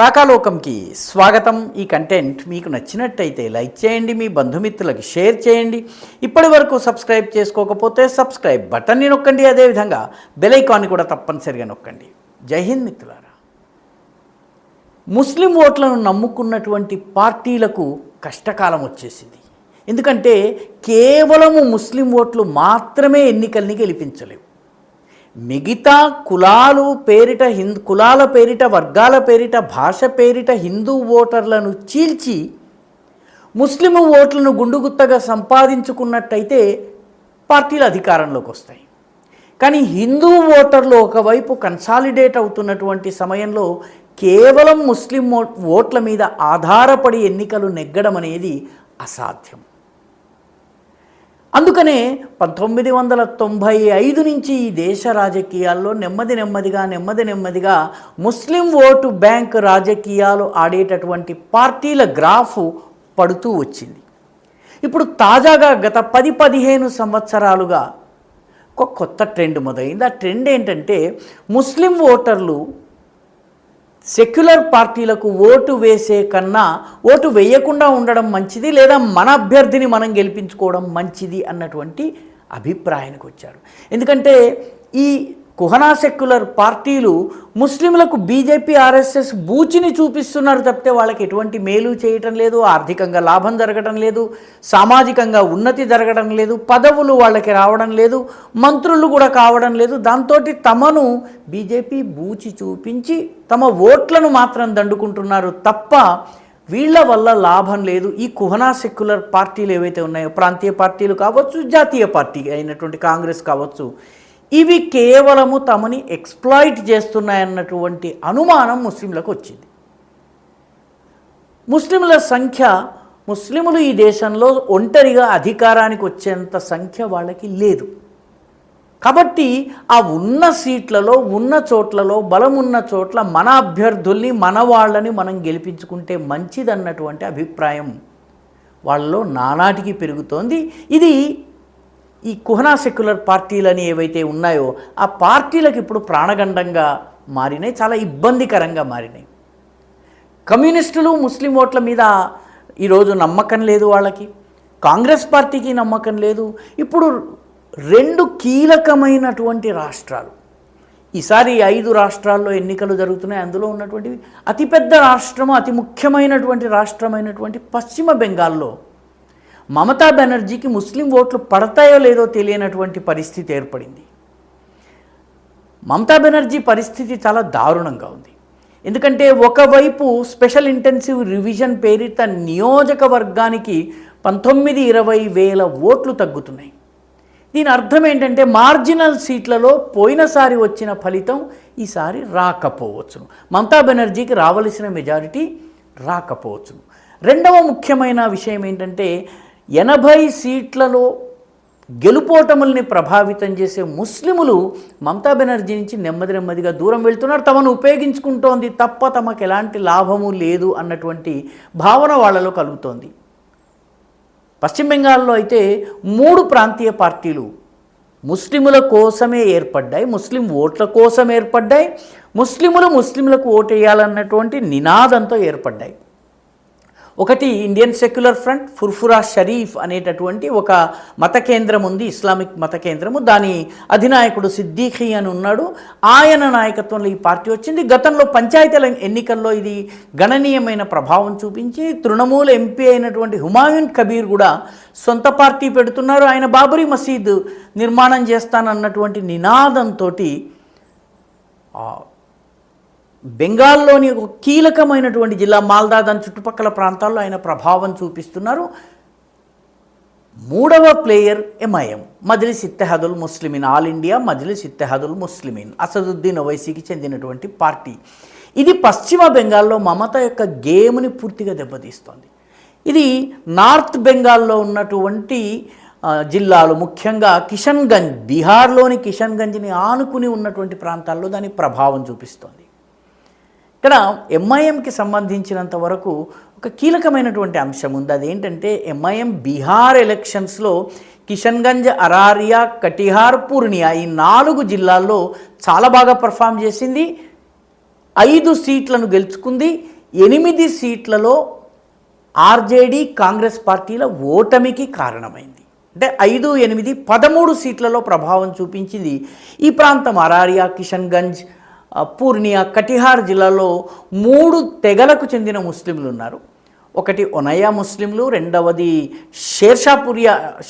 రాకాలోకంకి స్వాగతం. ఈ కంటెంట్ మీకు నచ్చినట్టయితే లైక్ చేయండి, మీ బంధుమిత్రులకి షేర్ చేయండి. ఇప్పటి వరకు సబ్స్క్రైబ్ చేసుకోకపోతే సబ్స్క్రైబ్ బటన్ని నొక్కండి. అదేవిధంగా బెల్ ఐకాన్ని కూడా తప్పనిసరిగా నొక్కండి. జై హింద్ మిత్రులారా. ముస్లిం ఓట్లను నమ్ముకున్నటువంటి పార్టీలకు కష్టకాలం వచ్చేసింది. ఎందుకంటే కేవలము ముస్లిం ఓట్లు మాత్రమే ఎన్నికల్ని గెలిపించలేవు. మిగతా కులాల పేరిట, వర్గాల పేరిట, భాష పేరిట హిందూ ఓటర్లను చీల్చి ముస్లిం ఓట్లను గుండుగుత్తగా సంపాదించుకున్నట్టయితే పార్టీలు అధికారంలోకి వస్తాయి. కానీ హిందూ ఓటర్లు ఒకవైపు కన్సాలిడేట్ అవుతున్నటువంటి సమయంలో కేవలం ముస్లిం ఓట్ల మీద ఆధారపడి ఎన్నికలు నెగ్గడం అనేది అసాధ్యం. అందుకనే 1995 నుంచి ఈ దేశ రాజకీయాల్లో నెమ్మదిగా ముస్లిం ఓటు బ్యాంక్ రాజకీయాలు ఆడేటటువంటి పార్టీల గ్రాఫ్ పడుతూ వచ్చింది. ఇప్పుడు తాజాగా గత 10-15 సంవత్సరాలుగా ఒక కొత్త ట్రెండ్ మొదలైంది. ఆ ట్రెండ్ ఏంటంటే ముస్లిం ఓటర్లు సెక్యులర్ పార్టీలకు ఓటు వేసే కన్నా ఓటు వేయకుండా ఉండడం మంచిది, లేదా మన అభ్యర్థిని మనం గెలిపించుకోవడం మంచిది అన్నటువంటి అభిప్రాయానికి వచ్చారు. ఎందుకంటే ఈ కుహనా సెక్యులర్ పార్టీలు ముస్లింలకు బీజేపీ, ఆర్ఎస్ఎస్ బూచిని చూపిస్తున్నారు తప్పితే వాళ్ళకి ఎటువంటి మేలు చేయటం లేదు, ఆర్థికంగా లాభం జరగడం లేదు, సామాజికంగా ఉన్నతి జరగడం లేదు, పదవులు వాళ్ళకి రావడం లేదు, మంత్రులు కూడా కావడం లేదు. దాంతో తమను బీజేపీ బూచి చూపించి తమ ఓట్లను మాత్రం దండుకుంటున్నారు తప్ప వీళ్ళ వల్ల లాభం లేదు. ఈ కుహనా సెక్యులర్ పార్టీలు ఏవైతే ఉన్నాయో, ప్రాంతీయ పార్టీలు కావచ్చు, జాతీయ పార్టీ అయినటువంటి కాంగ్రెస్ కావచ్చు, ఇవి కేవలము తమని ఎక్స్ప్లాయిట్ చేస్తున్నాయన్నటువంటి అనుమానం ముస్లింలకు వచ్చింది. ముస్లింల సంఖ్య, ముస్లింలు ఈ దేశంలో ఒంటరిగా అధికారానికి వచ్చేంత సంఖ్య వాళ్ళకి లేదు. కాబట్టి ఆ ఉన్న సీట్లలో, ఉన్న చోట్లలో, బలం ఉన్న చోట్ల మన అభ్యర్థుల్ని, మన వాళ్ళని మనం గెలిపించుకుంటే మంచిదన్నటువంటి అభిప్రాయం వాళ్ళలో నానాటికి పెరుగుతోంది. ఇది ఈ కుహనా సెక్యులర్ పార్టీలని ఏవైతే ఉన్నాయో ఆ పార్టీలకు ఇప్పుడు ప్రాణగండంగా మారినాయి, చాలా ఇబ్బందికరంగా మారినాయి. కమ్యూనిస్టులు ముస్లిం ఓట్ల మీద ఈరోజు నమ్మకం లేదు వాళ్ళకి, కాంగ్రెస్ పార్టీకి నమ్మకం లేదు. ఇప్పుడు 2 కీలకమైనటువంటి రాష్ట్రాలు, ఈసారి 5 రాష్ట్రాల్లో ఎన్నికలు జరుగుతున్నాయి. అందులో ఉన్నటువంటి అతిపెద్ద రాష్ట్రము, అతి ముఖ్యమైనటువంటి రాష్ట్రమైనటువంటి పశ్చిమ బెంగాల్లో మమతా బెనర్జీకి ముస్లిం ఓట్లు పడతాయో లేదో తెలియనటువంటి పరిస్థితి ఏర్పడింది. మమతా బెనర్జీ పరిస్థితి చాలా దారుణంగా ఉంది. ఎందుకంటే ఒకవైపు స్పెషల్ ఇంటెన్సివ్ రివిజన్ పేరిట నియోజకవర్గానికి 19-20 వేల ఓట్లు తగ్గుతున్నాయి. దీని అర్థం ఏంటంటే మార్జినల్ సీట్లలో పోయినసారి వచ్చిన ఫలితం ఈసారి రాకపోవచ్చును, మమతా బెనర్జీకి రావలసిన మెజారిటీ రాకపోవచ్చును. రెండవ ముఖ్యమైన విషయం ఏంటంటే 80 సీట్లలో గెలుపోటముల్ని ప్రభావితం చేసే ముస్లిములు మమతా బెనర్జీ నుంచి నెమ్మదిగా దూరం వెళ్తున్నారు. తమను ఉపయోగించుకుంటోంది తప్ప తమకు ఎలాంటి లాభము లేదు అన్నటువంటి భావన వాళ్ళలో కలుగుతోంది. పశ్చిమ బెంగాల్లో అయితే 3 ప్రాంతీయ పార్టీలు ముస్లిముల కోసమే ఏర్పడ్డాయి, ముస్లిం ఓట్ల కోసం ఏర్పడ్డాయి, ముస్లింలకు ఓటేయాలన్నటువంటి నినాదంతో ఏర్పడ్డాయి. ఒకటి ఇండియన్ సెక్యులర్ ఫ్రంట్, ఫుర్ఫురా షరీఫ్ అనేటటువంటి ఒక మత కేంద్రం ఉంది, ఇస్లామిక్ మత కేంద్రము. దాని అధినాయకుడు సిద్దిఖీ అని ఉన్నాడు. ఆయన నాయకత్వంలో ఈ పార్టీ వచ్చింది. గతంలో పంచాయతీల ఎన్నికల్లో ఇది గణనీయమైన ప్రభావం చూపించి తృణమూల్ ఎంపీ అయినటువంటి హుమాయూన్ కబీర్ కూడా సొంత పార్టీ పెడుతున్నారు. ఆయన బాబరీ మసీద్ నిర్మాణం చేస్తానన్నటువంటి నినాదంతో బెంగాల్లోని ఒక కీలకమైనటువంటి జిల్లా మాల్దా, దాని చుట్టుపక్కల ప్రాంతాల్లో ఆయన ప్రభావం చూపిస్తున్నారు. 3వ player MIM, Majlis Ittehadul Muslimeen, All India Majlis Ittehadul Muslimeen, Asaduddin ఓవైసీకి చెందినటువంటి పార్టీ. ఇది పశ్చిమ బెంగాల్లో మమత యొక్క గేమ్ని పూర్తిగా దెబ్బతీస్తోంది. ఇది నార్త్ బెంగాల్లో ఉన్నటువంటి జిల్లాలు, ముఖ్యంగా కిషన్గంజ్, బీహార్లోని కిషన్గంజ్ని ఆనుకుని ఉన్నటువంటి ప్రాంతాల్లో దాని ప్రభావం చూపిస్తోంది. ఇక్కడ ఎంఐఎంకి సంబంధించినంత వరకు ఒక కీలకమైనటువంటి అంశం ఉంది. అదేంటంటే ఎంఐఎం బీహార్ ఎలక్షన్స్లో కిషన్గంజ్, అరారియా, కటిహార్, పూర్ణియా ఈ 4 జిల్లాల్లో చాలా బాగా పర్ఫామ్ చేసింది. 5 సీట్లను గెలుచుకుంది. 8 సీట్లలో ఆర్జేడీ కాంగ్రెస్ పార్టీల ఓటమికి కారణమైంది. అంటే 5, 8, 13 సీట్లలో ప్రభావం చూపించింది. ఈ ప్రాంతం అరారియా, కిషన్గంజ్, పూర్ణియా, కటిహార్ జిల్లాలో 3 తెగలకు చెందిన ముస్లింలు ఉన్నారు. ఒకటి ఒనయ్యా ముస్లింలు, రెండవది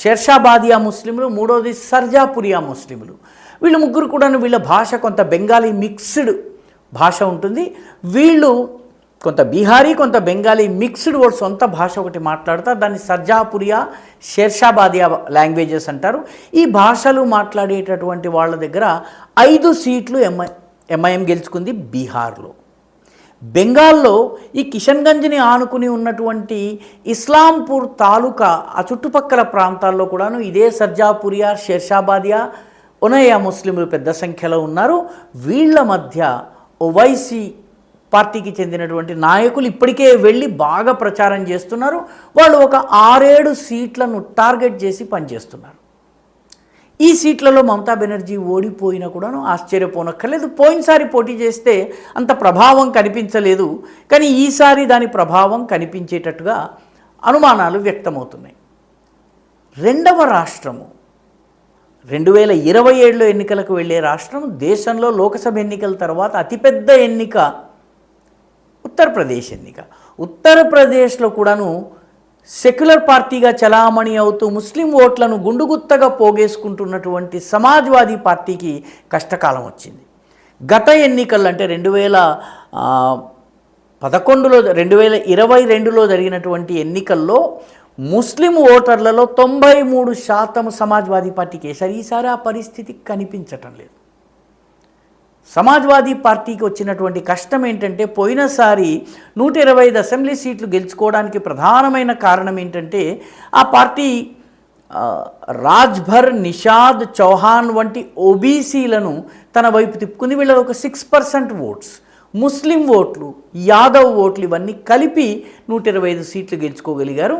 షేర్షాబాదియా ముస్లింలు, మూడవది సర్జాపురియా ముస్లింలు. వీళ్ళు ముగ్గురు కూడా వీళ్ళ భాష కొంత బెంగాలీ మిక్స్డ్ భాష ఉంటుంది. వీళ్ళు కొంత బీహారీ, కొంత బెంగాలీ మిక్స్డ్ వర్డ్ సొంత భాష ఒకటి మాట్లాడతారు. దాన్ని సర్జాపురియా, షేర్షాబాదియా లాంగ్వేజెస్ అంటారు. ఈ భాషలు మాట్లాడేటటువంటి వాళ్ళ దగ్గర 5 సీట్లు ఎంఐఎం గెలుచుకుంది బీహార్లో. బెంగాల్లో ఈ కిషన్గంజ్ని ఆనుకుని ఉన్నటువంటి ఇస్లాంపూర్ తాలూకా ఆ చుట్టుపక్కల ప్రాంతాల్లో కూడాను ఇదే సర్జాపురియా, షేర్షాబాదియా, ఒనయ్యా ముస్లింలు పెద్ద సంఖ్యలో ఉన్నారు. వీళ్ళ మధ్య ఓవైసీ పార్టీకి చెందినటువంటి నాయకులు ఇప్పటికే వెళ్ళి బాగా ప్రచారం చేస్తున్నారు. వాళ్ళు ఒక 6-7 సీట్లను టార్గెట్ చేసి పనిచేస్తున్నారు. ఈ సీట్లలో మమతా బెనర్జీ ఓడిపోయినా కూడాను ఆశ్చర్యపోనక్కర్లేదు. పోయినసారి పోటీ చేస్తే అంత ప్రభావం కనిపించలేదు, కానీ ఈసారి దాని ప్రభావం కనిపించేటట్టుగా అనుమానాలు వ్యక్తమవుతున్నాయి. రెండవ రాష్ట్రము 2027లో ఎన్నికలకు వెళ్ళే రాష్ట్రం, దేశంలో లోకసభ ఎన్నికల తర్వాత అతిపెద్ద ఎన్నిక ఉత్తరప్రదేశ్ ఎన్నిక. ఉత్తరప్రదేశ్లో కూడాను సెక్యులర్ పార్టీగా చలామణి అవుతూ ముస్లిం ఓట్లను గుండుగుత్తగా పోగేసుకుంటున్నటువంటి సమాజ్వాదీ పార్టీకి కష్టకాలం వచ్చింది. గత ఎన్నికల్లో అంటే 2011లో 2022లో జరిగినటువంటి ఎన్నికల్లో ముస్లిం ఓటర్లలో 93% సమాజ్వాదీ పార్టీకి వేశారు. ఈసారి ఆ పరిస్థితి కనిపించటం లేదు. సమాజ్వాదీ పార్టీకి వచ్చినటువంటి కష్టం ఏంటంటే, పోయినసారి 125 అసెంబ్లీ సీట్లు గెలుచుకోవడానికి ప్రధానమైన కారణం ఏంటంటే, ఆ పార్టీ రాజ్భర్, నిషాద్, చౌహాన్ వంటి ఓబీసీలను తన వైపు తిప్పుకుంది. వీళ్ళ ఒక 6% ఓట్స్, ముస్లిం ఓట్లు, యాదవ్ ఓట్లు ఇవన్నీ కలిపి 125 సీట్లు గెలుచుకోగలిగారు.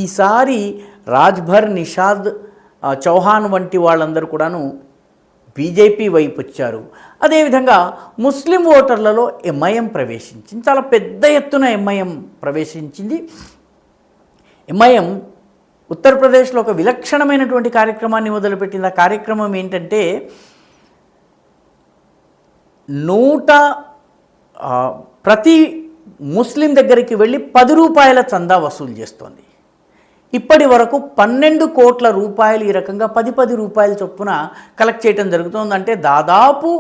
ఈసారి రాజ్భర్, నిషాద్, చౌహాన్ వంటి వాళ్ళందరూ కూడాను బీజేపీ వైపు వచ్చారు. అదేవిధంగా ముస్లిం ఓటర్లలో ఎంఐఎం ప్రవేశించింది. చాలా పెద్ద ఎత్తున ఎంఐఎం ప్రవేశించింది. ఎంఐఎం ఉత్తరప్రదేశ్లో ఒక విలక్షణమైనటువంటి కార్యక్రమాన్ని మొదలుపెట్టింది. ఆ కార్యక్రమం ఏంటంటే, ప్రతి ముస్లిం దగ్గరికి వెళ్ళి 10 రూపాయల చందా వసూలు చేస్తోంది. ఇప్పటి వరకు 12 కోట్ల రూపాయలు ఈ రకంగా 10 రూపాయల చొప్పున కలెక్ట్ చేయడం జరుగుతుంది. అంటే దాదాపు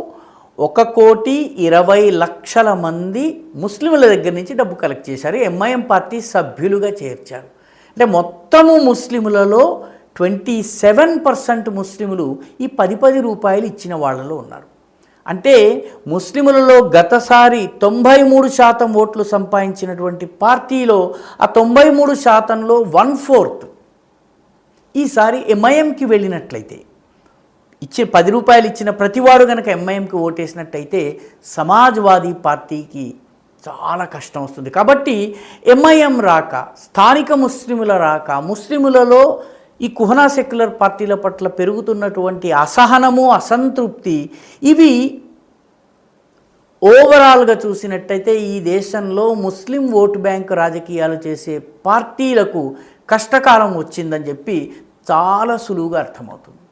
1,20,00,000 మంది ముస్లింల దగ్గర నుంచి డబ్బు కలెక్ట్ చేశారు. ఎంఐఎం పార్టీ సభ్యులుగా చేర్చారు. అంటే మొత్తము ముస్లిములలో 27% ముస్లిములు ఈ 10 రూపాయలు ఇచ్చిన వాళ్ళలో ఉన్నారు. అంటే ముస్లిములలో గతసారి 93% ఓట్లు సంపాదించినటువంటి పార్టీలో ఆ 93%లో 1/4 ఈసారి ఎంఐఎంకి వెళ్ళినట్లయితే, 10 రూపాయలు ఇచ్చిన ప్రతివాడు కనుక ఎంఐఎంకి ఓటేసినట్టయితే సమాజ్వాదీ పార్టీకి చాలా కష్టం వస్తుంది. కాబట్టి ఎంఐఎం రాక, స్థానిక ముస్లిముల రాక, ముస్లిములలో ఈ కుహనా సెక్యులర్ పార్టీల పట్ల పెరుగుతున్నటువంటి అసహనము, అసంతృప్తి, ఇవి ఓవరాల్గా చూసినట్టయితే ఈ దేశంలో ముస్లిం ఓటు బ్యాంకు రాజకీయాలు చేసే పార్టీలకు కష్టకాలం వచ్చిందని చెప్పి చాలా సులువుగా అర్థమవుతుంది.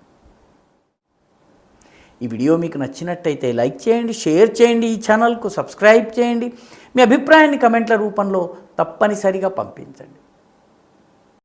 ఈ వీడియో మీకు నచ్చినట్టయితే లైక్ చేయండి, షేర్ చేయండి, ఈ ఛానల్కు సబ్స్క్రైబ్ చేయండి. మీ అభిప్రాయాన్ని కమెంట్ల రూపంలో తప్పనిసరిగా పంపించండి.